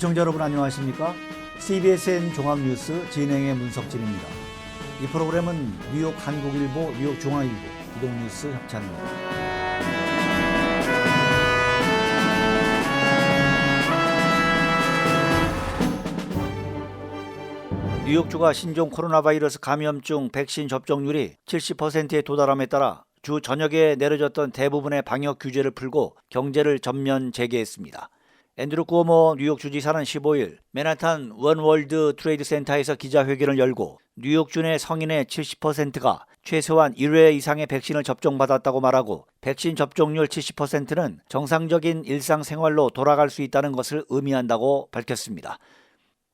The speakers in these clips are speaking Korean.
시청자 여러분 안녕하십니까? CBSN 종합뉴스 진행의 문석진입니다. 이 프로그램은 뉴욕 한국일보, 뉴욕 중앙일보, 이동뉴스 협찬입니다. 뉴욕주가 신종 코로나 바이러스 감염증 백신 접종률이 70%에 도달함에 따라 주 전역에 내려졌던 대부분의 방역 규제를 풀고 경제를 전면 재개했습니다. 앤드루 쿠오모 뉴욕 주지사는 15일 맨하탄 원월드 트레이드 센터에서 기자회견을 열고 뉴욕주 내 성인의 70%가 최소한 1회 이상의 백신을 접종받았다고 말하고 백신 접종률 70%는 정상적인 일상생활로 돌아갈 수 있다는 것을 의미한다고 밝혔습니다.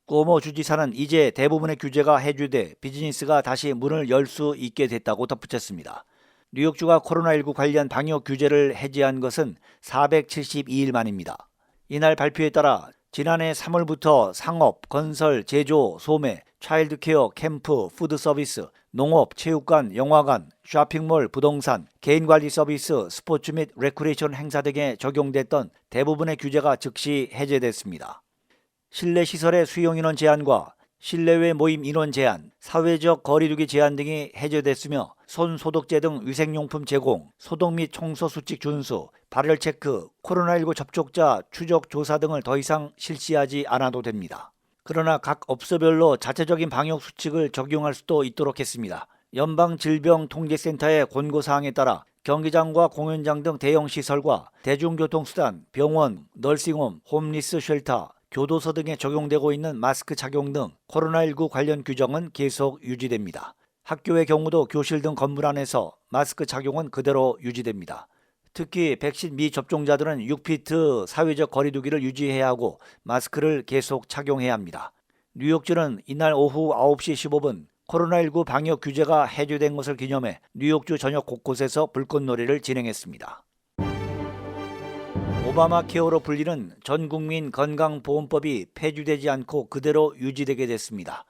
쿠오모 주지사는 이제 대부분의 규제가 해주돼 비즈니스가 다시 문을 열 수 있게 됐다고 덧붙였습니다. 뉴욕주가 코로나19 관련 방역 규제를 해제한 것은 472일 만입니다. 이날 발표에 따라 지난해 3월부터 상업, 건설, 제조, 소매, 차일드케어, 캠프, 푸드서비스, 농업, 체육관, 영화관, 쇼핑몰, 부동산, 개인관리 서비스, 스포츠 및 레크레이션 행사 등에 적용됐던 대부분의 규제가 즉시 해제됐습니다. 실내 시설의 수용인원 제한과 실내외 모임 인원 제한, 사회적 거리두기 제한 등이 해제됐으며 손소독제 등 위생용품 제공, 소독 및 청소 수칙 준수, 발열 체크, 코로나19 접촉자 추적 조사 등을 더 이상 실시하지 않아도 됩니다. 그러나 각 업소별로 자체적인 방역 수칙을 적용할 수도 있도록 했습니다. 연방질병통제센터의 권고사항에 따라 경기장과 공연장 등 대형 시설과 대중교통수단, 병원, 널싱홈, 홈리스 쉘터, 교도소 등에 적용되고 있는 마스크 착용 등 코로나19 관련 규정은 계속 유지됩니다. 학교의 경우도 교실 등 건물 안에서 마스크 착용은 그대로 유지됩니다. 특히 백신 미접종자들은 6피트 사회적 거리두기를 유지해야 하고 마스크를 계속 착용해야 합니다. 뉴욕주는 이날 오후 9시 15분 코로나19 방역 규제가 해제된 것을 기념해 뉴욕주 전역 곳곳에서 불꽃놀이를 진행했습니다. 오바마 케어로 불리는 전국민 건강보험법이 폐지되지 않고 그대로 유지되게 됐습니다.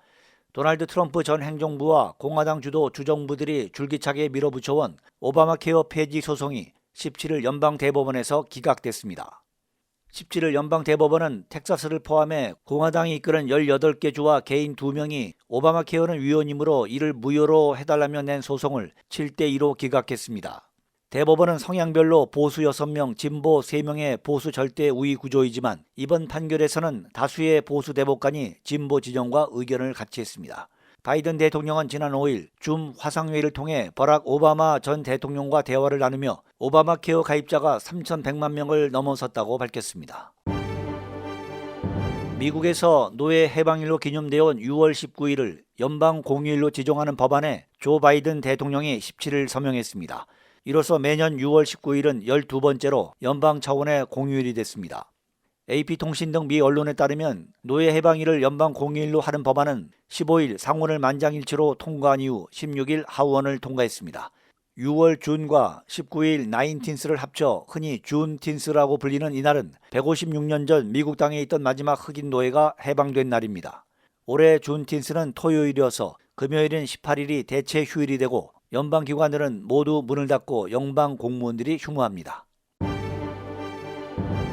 도널드 트럼프 전 행정부와 공화당 주도 주정부들이 줄기차게 밀어붙여온 오바마 케어 폐지 소송이 17일 연방대법원에서 기각됐습니다. 17일 연방대법원은 텍사스를 포함해 공화당이 이끄는 18개 주와 개인 2명이 오바마 케어는 위헌이므로 이를 무효로 해달라며 낸 소송을 7대2로 기각했습니다. 대법원은 성향별로 보수 6명, 진보 3명의 보수 절대 우위 구조이지만 이번 판결에서는 다수의 보수 대법관이 진보 진영과 의견을 같이 했습니다. 바이든 대통령은 지난 5일 줌 화상회의를 통해 버락 오바마 전 대통령과 대화를 나누며 오바마 케어 가입자가 3,100만 명을 넘어섰다고 밝혔습니다. 미국에서 노예 해방일로 기념되어 온 6월 19일을 연방 공휴일로 지정하는 법안에 조 바이든 대통령이 17일 서명했습니다. 이로써 매년 6월 19일은 12번째로 연방 차원의 공휴일이 됐습니다. AP통신 등 미 언론에 따르면 노예 해방일을 연방 공휴일로 하는 법안은 15일 상원을 만장일치로 통과한 이후 16일 하원을 통과했습니다. 6월 준과 19일 나인틴스를 합쳐 흔히 준틴스라고 불리는 이날은 156년 전 미국 땅에 있던 마지막 흑인 노예가 해방된 날입니다. 올해 준틴스는 토요일이어서 금요일인 18일이 대체 휴일이 되고 연방기관들은 모두 문을 닫고 연방 공무원들이 휴무합니다.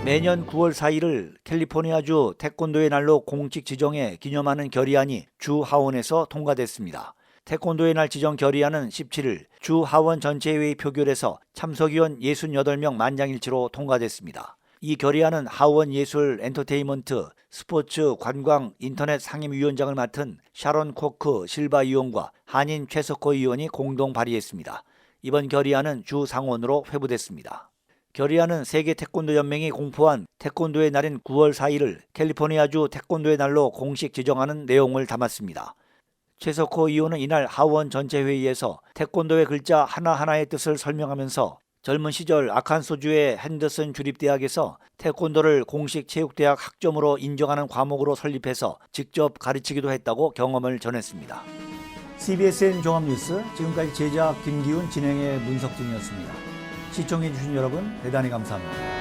매년 9월 4일을 캘리포니아주 태권도의 날로 공식 지정해 기념하는 결의안이 주 하원에서 통과됐습니다. 태권도의 날 지정 결의안은 17일 주 하원 전체회의 표결에서 참석위원 68명 만장일치로 통과됐습니다. 이 결의안은 하원 예술, 엔터테인먼트, 스포츠, 관광, 인터넷 상임위원장을 맡은 샤론 코크 실바 의원과 한인 최석호 의원이 공동 발의했습니다. 이번 결의안은 주 상원으로 회부됐습니다. 결의안은 세계 태권도 연맹이 공포한 태권도의 날인 9월 4일을 캘리포니아주 태권도의 날로 공식 지정하는 내용을 담았습니다. 최석호 의원은 이날 하원 전체 회의에서 태권도의 글자 하나하나의 뜻을 설명하면서 젊은 시절 아칸소주의 핸더슨 주립대학에서 태권도를 공식 체육대학 학점으로 인정하는 과목으로 설립해서 직접 가르치기도 했다고 경험을 전했습니다. CBSN 종합뉴스 지금까지 제작 김기훈 진행의 문석진이었습니다. 시청해주신 여러분 대단히 감사합니다.